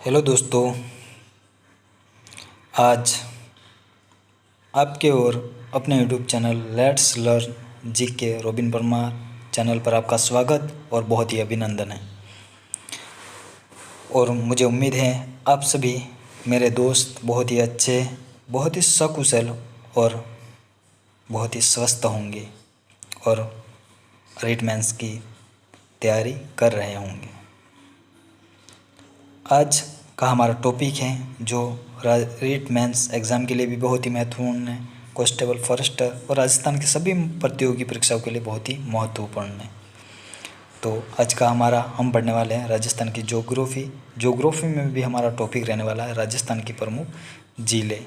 Hello दोस्तों। आज आपके और अपने यूट्यूब चैनल लेट्स लर्न जी के रोबिन परमार चैनल पर आपका स्वागत और बहुत ही अभिनंदन है। और मुझे उम्मीद है आप सभी मेरे दोस्त बहुत ही अच्छे, बहुत ही सकुशल और बहुत ही स्वस्थ होंगे और रीट मेंस की तैयारी कर रहे होंगे। आज का हमारा टॉपिक है जो रीट मेंस एग्ज़ाम के लिए भी बहुत ही महत्वपूर्ण है, कांस्टेबल फॉरेस्टर और राजस्थान की सभी प्रतियोगी परीक्षाओं के लिए बहुत ही महत्वपूर्ण है। तो आज का हम पढ़ने वाले हैं राजस्थान की ज्योग्राफी में भी हमारा टॉपिक रहने वाला है राजस्थान की प्रमुख जिले।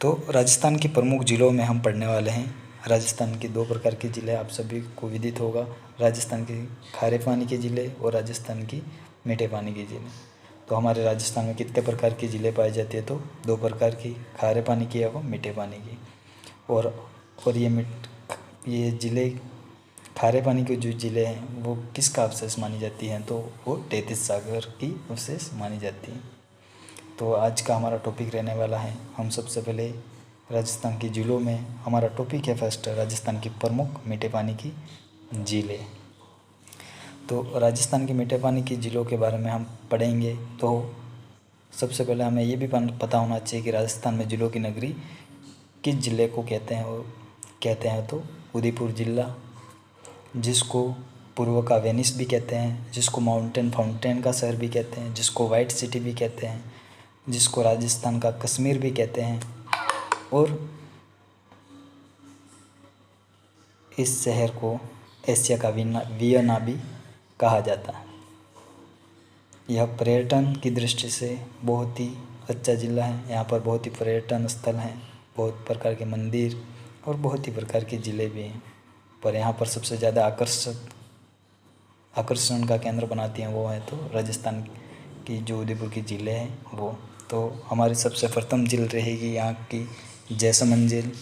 तो राजस्थान की प्रमुख जिलों में हम पढ़ने वाले हैं राजस्थान के दो प्रकार के ज़िले, आप सभी को विदित होगा, राजस्थान के खारे पानी के ज़िले और राजस्थान की मीठे पानी के ज़िले। तो हमारे राजस्थान में कितने प्रकार के ज़िले पाए जाते हैं? तो दो प्रकार की, खारे पानी की एवं मीठे पानी की। और ये ज़िले, खारे पानी के जो ज़िले हैं वो किसका अवशेष मानी जाती हैं? तो वो तेतीस सागर की अवशेष मानी जाती हैं। तो आज का हमारा टॉपिक रहने वाला है, हम सबसे पहले राजस्थान के ज़िलों में हमारा टॉपिक है फर्स्ट राजस्थान की प्रमुख मीठे पानी की ज़िले। तो राजस्थान के मीठे पानी की ज़िलों के बारे में हम पढ़ेंगे। तो सबसे पहले हमें ये भी पता होना चाहिए कि राजस्थान में ज़िलों की नगरी किस ज़िले को कहते हैं। और कहते हैं तो उदयपुर ज़िला, जिसको पूर्व का वेनिस भी कहते हैं, जिसको माउंटेन फाउंटेन का शहर भी कहते हैं, जिसको वाइट सिटी भी कहते हैं, जिसको राजस्थान का कश्मीर भी कहते हैं। और इस शहर को एशिया का वियना भी कहा जाता है। यह पर्यटन की दृष्टि से बहुत ही अच्छा ज़िला है। यहाँ पर बहुत ही पर्यटन स्थल हैं, बहुत प्रकार के मंदिर और बहुत ही प्रकार के ज़िले भी हैं। पर यहाँ पर सबसे ज़्यादा आकर्षण का केंद्र बनाती हैं वो है तो राजस्थान की जो उदयपुर की ज़िले हैं वो। तो हमारी सबसे प्रथम झील रहेगी यहाँ की जैसलमेर झील,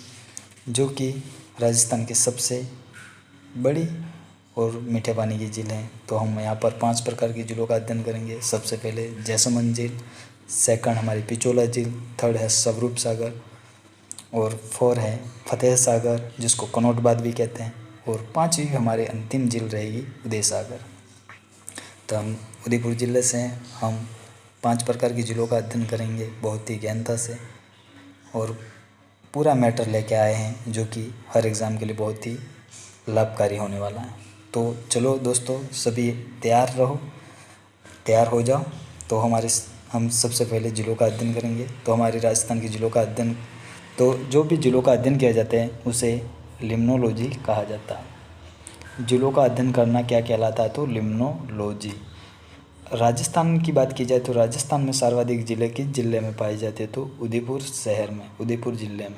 जो कि राजस्थान की सबसे बड़ी और मीठे पानी की झील है। तो हम यहाँ पर 5 प्रकार की झीलों का अध्ययन करेंगे। सबसे पहले जैसलमेर झील, सेकंड हमारी पिचोला झील, थर्ड है स्वरूप सागर और 4 है फतेह सागर, जिसको कनौट बांध भी कहते हैं, और 5वीं हमारे अंतिम झील रहेगी उदय सागर। तो हम उदयपुर ज़िले से हम 5 प्रकार की झीलों का अध्ययन करेंगे बहुत ही गहनता से और पूरा मैटर लेके आए हैं, जो कि हर एग्ज़ाम के लिए बहुत ही लाभकारी होने वाला है। तो चलो दोस्तों, सभी तैयार हो जाओ। तो हम सबसे पहले ज़िलों का अध्ययन करेंगे। तो हमारी राजस्थान की ज़िलों का अध्ययन, तो जो भी ज़िलों का अध्ययन किया जाता है उसे लिम्नोलॉजी कहा जाता है। ज़िलों का अध्ययन करना क्या कहलाता है? तो लिम्नोलॉजी। राजस्थान की बात की जाए तो राजस्थान में सर्वाधिक ज़िले किस ज़िले में पाए जाते हैं? तो उदयपुर शहर में, उदयपुर ज़िले में।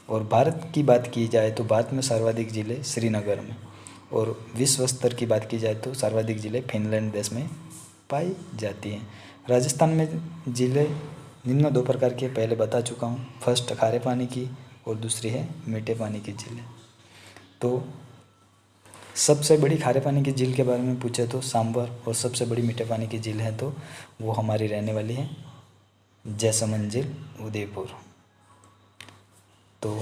और भारत की बात की जाए तो भारत में सर्वाधिक ज़िले श्रीनगर में। और विश्व स्तर की बात की जाए तो सर्वाधिक ज़िले फिनलैंड देश में पाई जाती हैं। राजस्थान में ज़िले निम्न 2 प्रकार के पहले बता चुका हूँ, फर्स्ट खारे पानी की और दूसरी है मीठे पानी की झीलें। तो सबसे बड़ी खारे पानी की झील के बारे में पूछे तो सांबर, और सबसे बड़ी मीठे पानी की झील है तो वो हमारी रहने वाली है जैसलमेर झील, उदयपुर। तो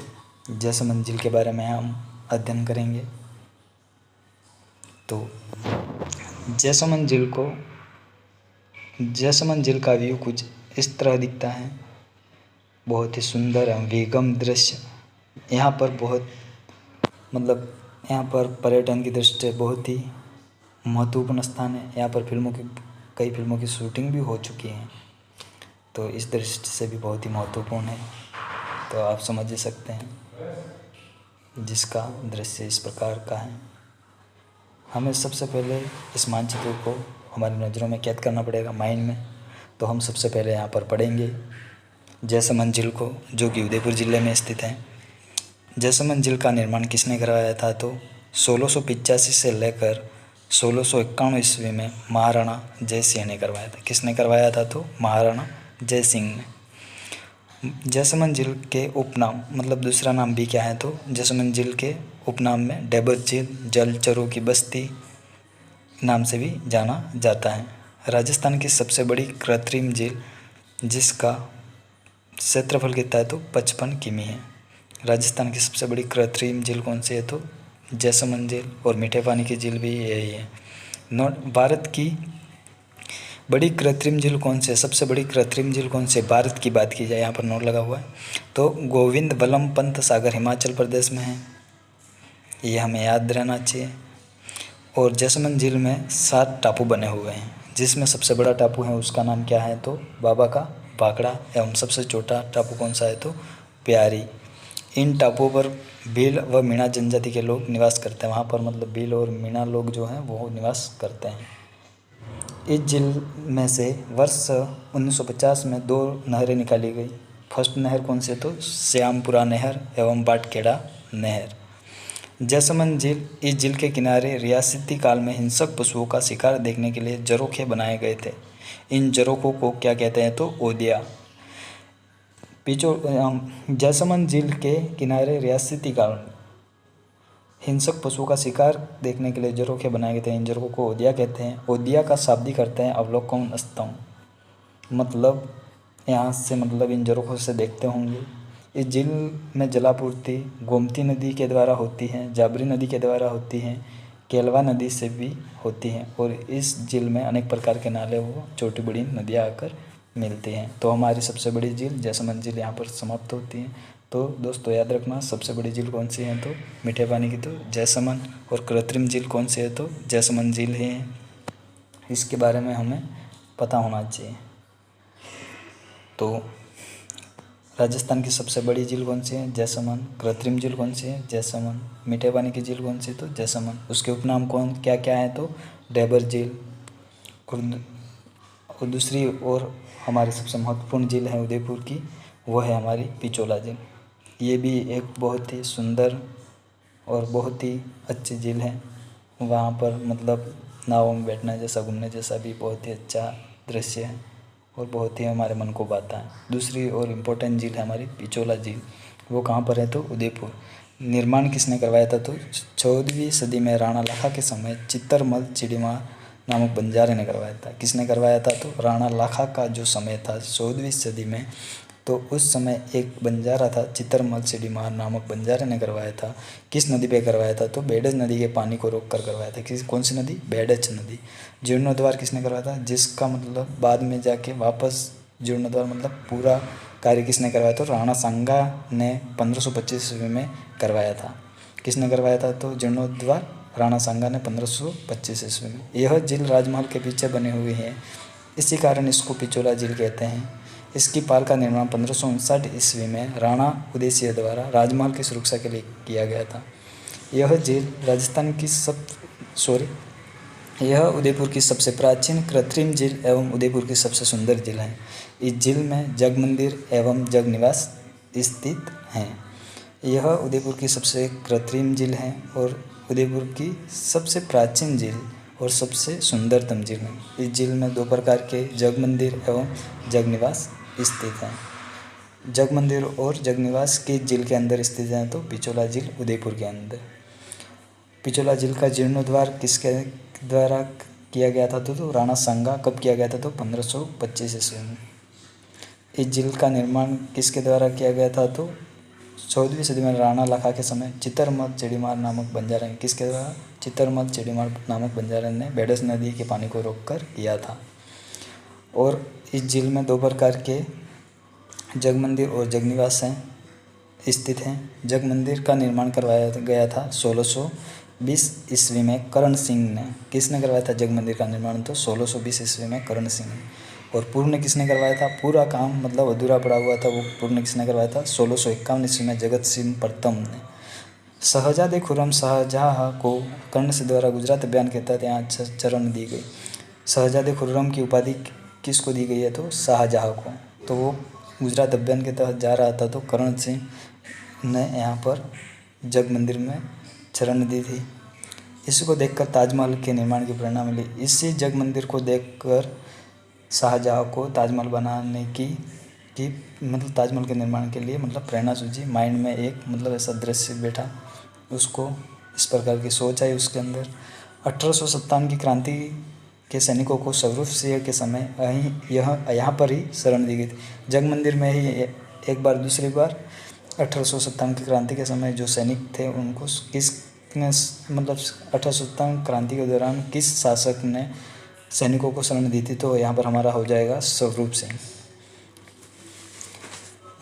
जैसलमेर झील के बारे में हम अध्ययन करेंगे। तो जैसलमेर झील का व्यू कुछ इस तरह दिखता है, बहुत ही सुंदर एवं विगम दृश्य। यहाँ पर पर्यटन की दृष्टि से बहुत ही महत्वपूर्ण स्थान है। यहाँ पर कई फिल्मों की शूटिंग भी हो चुकी है, तो इस दृष्टि से भी बहुत ही महत्वपूर्ण है। तो आप समझ ही सकते हैं, जिसका दृश्य इस प्रकार का है। हमें सबसे पहले इस मानचित्र को हमारी नज़रों में कैद करना पड़ेगा माइंड में। तो हम सबसे पहले यहाँ पर पढ़ेंगे जैसलमेर झील को, जो कि उदयपुर ज़िले में स्थित है। जैसलमेर झील का निर्माण किसने करवाया था? तो 1685 से लेकर 1651 ईस्वी में महाराणा जय सिंह ने करवाया था। किसने करवाया था? तो महाराणा जय सिंह ने। जैसलमेर झील के उपनाम, मतलब दूसरा नाम भी क्या है? तो जैसलमेर झील के उपनाम में डेबत झील, जलचरों की बस्ती नाम से भी जाना जाता है। राजस्थान की सबसे बड़ी कृत्रिम झील जिसका क्षेत्रफल कितना है तो 55 किमी है। राजस्थान की सबसे बड़ी कृत्रिम झील कौन सी है तो जैसलमेर झील, और मीठे पानी की झील भी यही है। नोट, भारत की बड़ी कृत्रिम झील कौन सी है, सबसे बड़ी कृत्रिम झील कौन सी है, भारत की बात की जाए, यहाँ पर नोट लगा हुआ है, तो गोविंद वल्लभ पंत सागर हिमाचल प्रदेश में है, ये हमें याद रहना चाहिए। और जैसलमेर झील में 7 टापू बने हुए हैं, जिसमें सबसे बड़ा टापू है उसका नाम क्या है तो बाबा का भाखड़ा, एवं सबसे छोटा टापू कौन सा है तो प्यारी। इन टापुओं पर भील व मीणा जनजाति के लोग निवास करते हैं, वहाँ पर मतलब भील और मीणा लोग जो हैं वो निवास करते हैं। इस झील में से वर्ष 1950 में 2 नहरें निकाली गई। फर्स्ट नहर कौन सी है तो श्यामपुरा नहर एवं बाटखेड़ा नहर। जैसलमेर झील, इस झील के किनारे रियासती काल में हिंसक पशुओं का शिकार देखने के लिए झरोखे बनाए गए थे। इन झरोखों को क्या कहते हैं तो ओदिया। जैसलमेर झील के किनारे रियासती काल में हिंसक पशुओं का शिकार देखने के लिए झरोखे बनाए गए थे, इन झरोखों को ओदिया कहते हैं। ओदिया का शाब्दिक अर्थ है अवलोकन स्तंभ, मतलब यहाँ से मतलब इन झरोखों से देखते होंगे। इस झील में जलापूर्ति गोमती नदी के द्वारा होती है, जाबरी नदी के द्वारा होती है, केलवा नदी से भी होती है, और इस झील में अनेक प्रकार के नाले वो छोटी बड़ी नदियाँ आकर मिलती हैं। तो हमारी सबसे बड़ी झील जैसलमेर झील यहाँ पर समाप्त होती है। तो दोस्तों याद रखना, सबसे बड़ी झील कौन सी है तो मीठे पानी की तो जैसलमेर, और कृत्रिम झील कौन सी है तो जैसलमेर झील ही है। इसके बारे में हमें पता होना चाहिए। तो राजस्थान की सबसे बड़ी झील कौन सी है जैसलमेर, कृत्रिम झील कौन सी है जैसलमेर, मीठे पानी की झील कौन सी है तो जैसलमेर। उसके उपनाम कौन क्या क्या है तो डैबर झील, और दूसरी और हमारी सबसे महत्वपूर्ण झील है उदयपुर की, वो है हमारी पिचोला झील। ये भी एक बहुत ही सुंदर और बहुत ही अच्छी झील है। वहाँ पर मतलब नावों में बैठने जैसा, घूमने जैसा भी बहुत ही अच्छा दृश्य है और बहुत ही हमारे मन को भाता है। दूसरी और इम्पोर्टेंट झील है हमारी पिचोला झील, वो कहाँ पर है तो उदयपुर। निर्माण किसने करवाया था तो 14वीं सदी में राणा लाखा के समय चित्तरमल चिड़ीमार नामक बंजारे ने करवाया था। किसने करवाया था तो राणा लाखा का जो समय था 14वीं सदी में, तो उस समय एक बंजारा था चित्तरमल चिड़ीमार नामक बंजारे ने करवाया था। किस नदी पे करवाया था तो बेडज नदी के पानी को रोक कर करवाया था। कौन सी नदी, बेडज नदी। जीर्णोद्वार किसने करवाया था, जिसका मतलब बाद में जाके वापस जीर्णोद्वार मतलब पूरा कार्य किसने करवाया तो राणा सांगा ने 1525 ईस्वी में करवाया था। किसने करवाया था तो जीर्णोद्वार राणा सांगा ने 1525 ईस्वी में। यह झील राजमहल के पीछे बनी हुई है, इसी कारण इसको पिचोला झील कहते हैं। इसकी पाल का निर्माण 1559 ईस्वी में राणा उदयसिंह द्वारा राजमहल की सुरक्षा के लिए किया गया था। यह झील राजस्थान की यह उदयपुर की सबसे प्राचीन कृत्रिम झील एवं उदयपुर की सबसे सुंदर झील है। इस झील में जग मंदिर एवं जग निवास स्थित हैं। यह उदयपुर की सबसे कृत्रिम झील है और उदयपुर की सबसे प्राचीन झील और सबसे सुंदरतम झील है। इस झील में 2 प्रकार के जग मंदिर एवं जग निवास स्थित हैं। जग मंदिर और जग निवास किस झील के अंदर स्थित हैं तो पिचोला झील उदयपुर के अंदर। पिचोला झील का जीर्णोद्वार किसके द्वारा किया गया था तो राणा सांगा। कब किया गया था तो 1525 ईस्वी में। इस झील का निर्माण किसके द्वारा किया गया था तो 14वीं सदी में राणा लाखा के समय चित्तरमल चिड़ीमार नामक बंजारे, किसके द्वारा चित्तरमल चिड़ीमार नामक बंजारे ने बेडस नदी के पानी को रोककर किया था। और इस झील में 2 प्रकार के जग मंदिर और जग निवास हैं स्थित हैं। जग मंदिर का निर्माण करवाया गया था 1620 ईस्वी में करण सिंह ने। किसने करवाया था जग मंदिर का निर्माण तो 1620 ईस्वी में करण सिंह ने। और पूर्ण किसने करवाया था, पूरा काम मतलब अधूरा पड़ा हुआ था वो पूर्ण किसने करवाया था 1651 ईस्वी में जगत सिंह प्रथम ने। शहजादे खुर्रम शाहजहाँ को कर्ण सिंह द्वारा गुजरात अभियान के तहत यहाँ चरण दी गई। शहजादे खुर्रम की उपाधि किसको दी गई है तो शाहजहाँ को। तो वो गुजरात अभियान के तहत जा रहा था तो करण सिंह ने यहाँ पर जग मंदिर में शरण दी थी। इसको देखकर ताजमहल के निर्माण की प्रेरणा मिली। इसी जग मंदिर को देखकर शाहजहाँ को ताजमहल बनाने की मतलब ताजमहल के निर्माण के लिए मतलब प्रेरणा सूझी। माइंड में एक मतलब ऐसा दृश्य बैठा, उसको इस प्रकार की सोच आई उसके अंदर। 1857 की क्रांति के सैनिकों को स्वरूप सिंह के समय यहाँ पर ही शरण दी गई थी। जग मंदिर में ही एक बार, दूसरी बार 1857 की क्रांति के समय जो सैनिक थे उनको किसने, मतलब 1857 क्रांति के दौरान किस शासक ने सैनिकों को शरण दी थी, तो यहाँ पर हमारा हो जाएगा स्वरूप सिंह।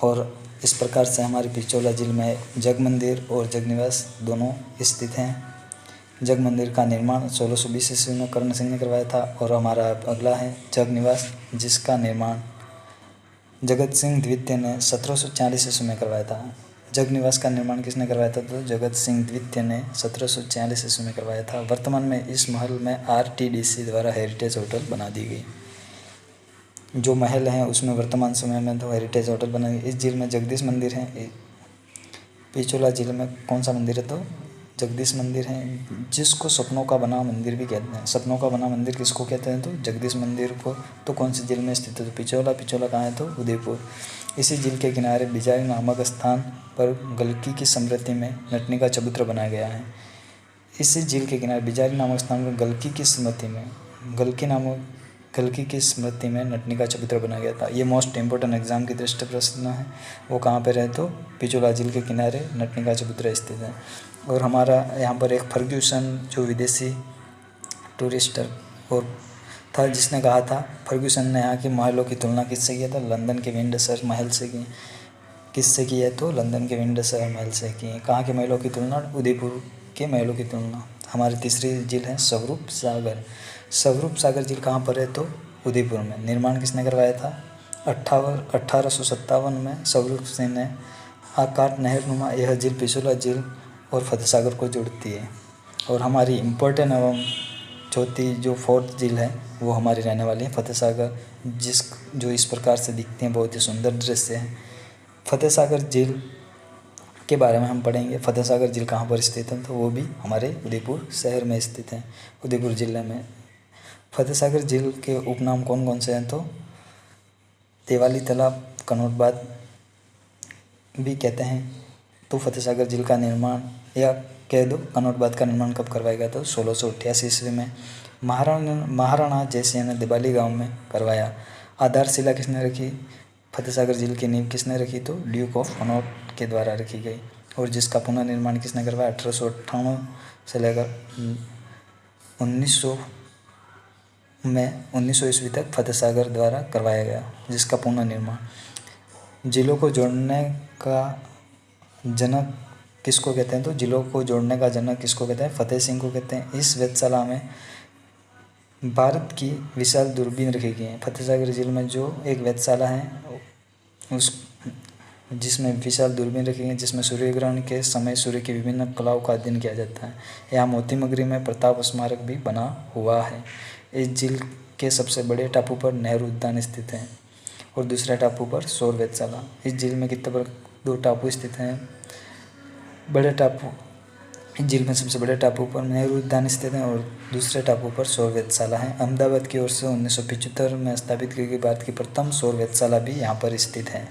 और इस प्रकार से हमारे पिछोला जिले में जग मंदिर और जग निवास दोनों स्थित हैं। जग मंदिर का निर्माण 1620 ईस्वी में कर्ण सिंह ने करवाया था। और हमारा अगला है जग निवास, जिसका निर्माण जगत सिंह द्वितीय ने 1740 ईस्वी में करवाया था। जग निवास का निर्माण किसने करवाया था, तो जगत सिंह द्वितीय ने 1740 ईस्वी में करवाया था। वर्तमान में इस महल में RTDC द्वारा हेरिटेज होटल बना दी गई। जो महल हैं उसमें वर्तमान समय में तो हेरिटेज होटल बना गई। इस झील में जगदीश मंदिर है। पिछोला जिले में कौन सा मंदिर है, तो जगदीश मंदिर है, जिसको सपनों का बना मंदिर भी कहते हैं। सपनों का बना मंदिर किसको कहते हैं, तो जगदीश मंदिर को। तो कौन से जिले में स्थित है, तो पिछोला कहाँ है, तो उदयपुर। इसी झील के किनारे बिजारी नामक स्थान पर गलकी की स्मृति में नटनी का चबूतरा बनाया गया है। इसी झील के किनारे बिजारी नामक स्थान पर गलकी की स्मृति में नटनी का चबूतरा बनाया गया था। ये मोस्ट इंपॉर्टेंट एग्जाम की दृष्टि प्रश्न है। वो कहाँ पर है, तो पिछोला झील के किनारे नटनी का चबूतरा स्थित है। और हमारा यहाँ पर एक फर्ग्यूसन जो विदेशी टूरिस्टर और था, जिसने कहा था, फर्ग्यूसन ने यहाँ के महलों की तुलना किससे किया था, लंदन के विंडसर महल से की। किससे की है, तो लंदन के विंडसर महल से की है। कहाँ के महलों की तुलना, उदयपुर के महलों की तुलना। हमारी तीसरी झील है स्वरूप सागर। स्वरूप सागर झील कहाँ पर है, तो उदयपुर में। निर्माण किसने करवाया था, 1857 में स्वरूप सिंह ने। आकार नहरनुमा यह झील पिछोला झील और फतेह सागर को जोड़ती है। और हमारी इम्पोर्टेंट एवं चौथी जो फोर्थ झील है वो हमारी रहने वाली है फतेह सागर, जो इस प्रकार से दिखते हैं, बहुत ही सुंदर दृश्य है। फतेह सागर झील के बारे में हम पढ़ेंगे। फतेह सागर झील कहाँ पर स्थित है, तो वो भी हमारे उदयपुर शहर में स्थित है, उदयपुर जिले में। फतेह सागर झील के उपनाम कौन कौन से हैं, तो देवाली तालाब, कनौटबाद भी कहते हैं। तो फतेह सागर झील का निर्माण, या कह दो कनौटबाद का निर्माण कब करवाया गया था, 1688 ईस्वी में महाराणा जयसिंह ने दिबाली गांव में करवाया। आधारशिला किसने रखी, फतेह सागर झील की नींव किसने रखी, तो ड्यूक ऑफ कनौट के द्वारा रखी गई। और जिसका पुनर्निर्माण किसने करवाया, 1898 से लेकर 1900 ईस्वी तक फतेह सागर द्वारा करवाया गया, जिसका पुनर्निर्माण। जिलों को जोड़ने का जनक किसको कहते हैं, तो जिलों को जोड़ने का जनक किसको कहते हैं, फतेह सिंह को कहते हैं। इस वेधशाला में भारत की विशाल दूरबीन रखी गई है। फतेह सागर झील में जो एक वेधशाला है जिसमें विशाल दूरबीन रखी गई है, जिसमें सूर्य ग्रहण के समय सूर्य की विभिन्न कलाओं का अध्ययन किया जाता है। यहाँ मोती मगरी में प्रताप स्मारक भी बना हुआ है। इस झील के सबसे बड़े टापू पर नेहरू उद्यान स्थित है और दूसरे टापू पर सौर वेधशाला। इस झील में कितने पर 2 टापू स्थित हैं। बड़े टापू, इस झील में सबसे बड़े टापू पर नेहरू उद्यान स्थित है और दूसरे टापू पर सौर वेधशाला है। अहमदाबाद की ओर से 1975 में स्थापित की गई भारत की प्रथम सौर वेधशाला भी यहाँ पर स्थित है।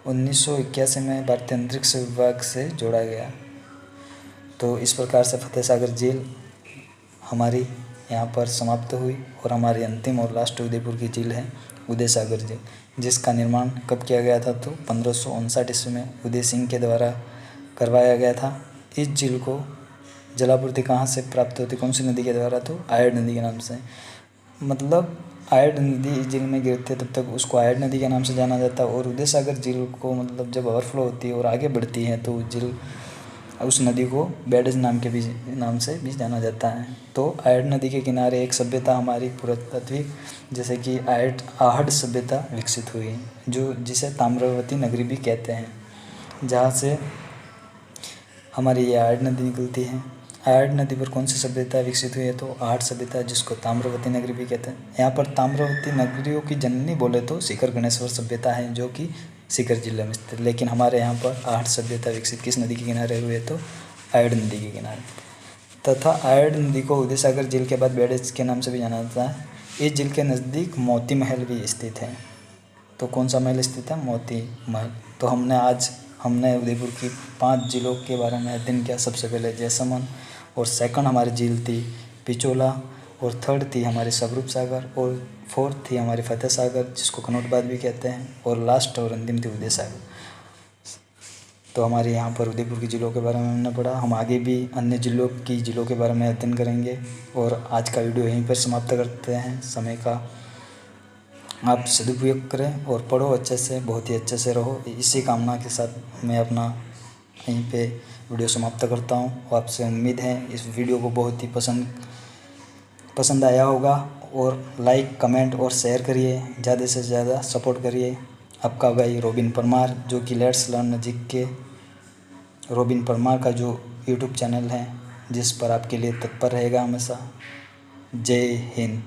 1981 में भारतीय अंतरिक्ष विभाग से जोड़ा गया। तो इस प्रकार से फतेह सागर झील हमारी यहाँ पर समाप्त हुई। और हमारी अंतिम और लास्ट उदयपुर की झील है उदय सागर झील, जिसका निर्माण कब किया गया था, तो 1559 ईस्वी में उदय सिंह के द्वारा करवाया गया था। इस झील को जलापूर्ति कहाँ से प्राप्त होती, कौन सी नदी के द्वारा, तो आयड नदी के नाम से। मतलब आयड नदी इस झील में गिरती है तब तक उसको आयड नदी के नाम से जाना जाता है। और उदय सागर झील को मतलब जब ओवरफ्लो होती है और आगे बढ़ती है तो झील उस नदी को बैडज नाम से भी जाना जाता है। तो आयड नदी के किनारे एक सभ्यता हमारी पुरातात्विक जैसे कि आहड़ सभ्यता विकसित हुई, जिसे ताम्रवती नगरी भी कहते हैं, जहाँ से हमारी ये आहड़ नदी निकलती है। आहड़ नदी पर कौन सी सभ्यता विकसित हुई है, तो आहड़ सभ्यता, जिसको ताम्रवती नगरी भी कहते हैं। यहाँ पर ताम्रवती नगरियों की जननी बोले तो सीकर गणेश्वर सभ्यता है, जो कि सीकर जिले में स्थित। लेकिन हमारे यहाँ पर आहड़ सभ्यता विकसित किस नदी के किनारे हुई है, तो आयड नदी के किनारे। तथा आयड नदी को उदय सागर झील के बाद बेड़ज के नाम से भी जाना जाता है। इस झील के नज़दीक मोती महल भी स्थित है। तो कौन सा महल स्थित है, मोती महल। तो हमने उदयपुर की 5 झीलों के बारे में अध्ययन किया। सबसे पहले जैसलमेर, और सेकंड हमारी झील थी पिछोला, और थर्ड थी हमारी स्वरूप सागर, और फोर्थ थी हमारी फतेह सागर जिसको कनौटबाद भी कहते हैं, और लास्ट और अंतिम थी उदय सागर। तो हमारे यहाँ पर उदयपुर के ज़िलों के बारे में हमने पढ़ा। हम आगे भी अन्य ज़िलों के बारे में अध्ययन करेंगे। और आज का वीडियो यहीं पर समाप्त करते हैं। समय का आप सदुपयोग करें और पढ़ो अच्छे से, बहुत ही अच्छे से रहो। इसी कामना के साथ मैं अपना यहीं पे वीडियो समाप्त करता हूँ। आपसे उम्मीद है इस वीडियो को बहुत ही पसंद आया होगा, और लाइक, कमेंट और शेयर करिए, ज़्यादा से ज़्यादा सपोर्ट करिए। आपका भाई रोबिन परमार, जो कि लेट्स लर्न मैजिक के रोबिन परमार का जो यूट्यूब चैनल है, जिस पर आपके लिए तत्पर रहेगा हमेशा। जय हिंद।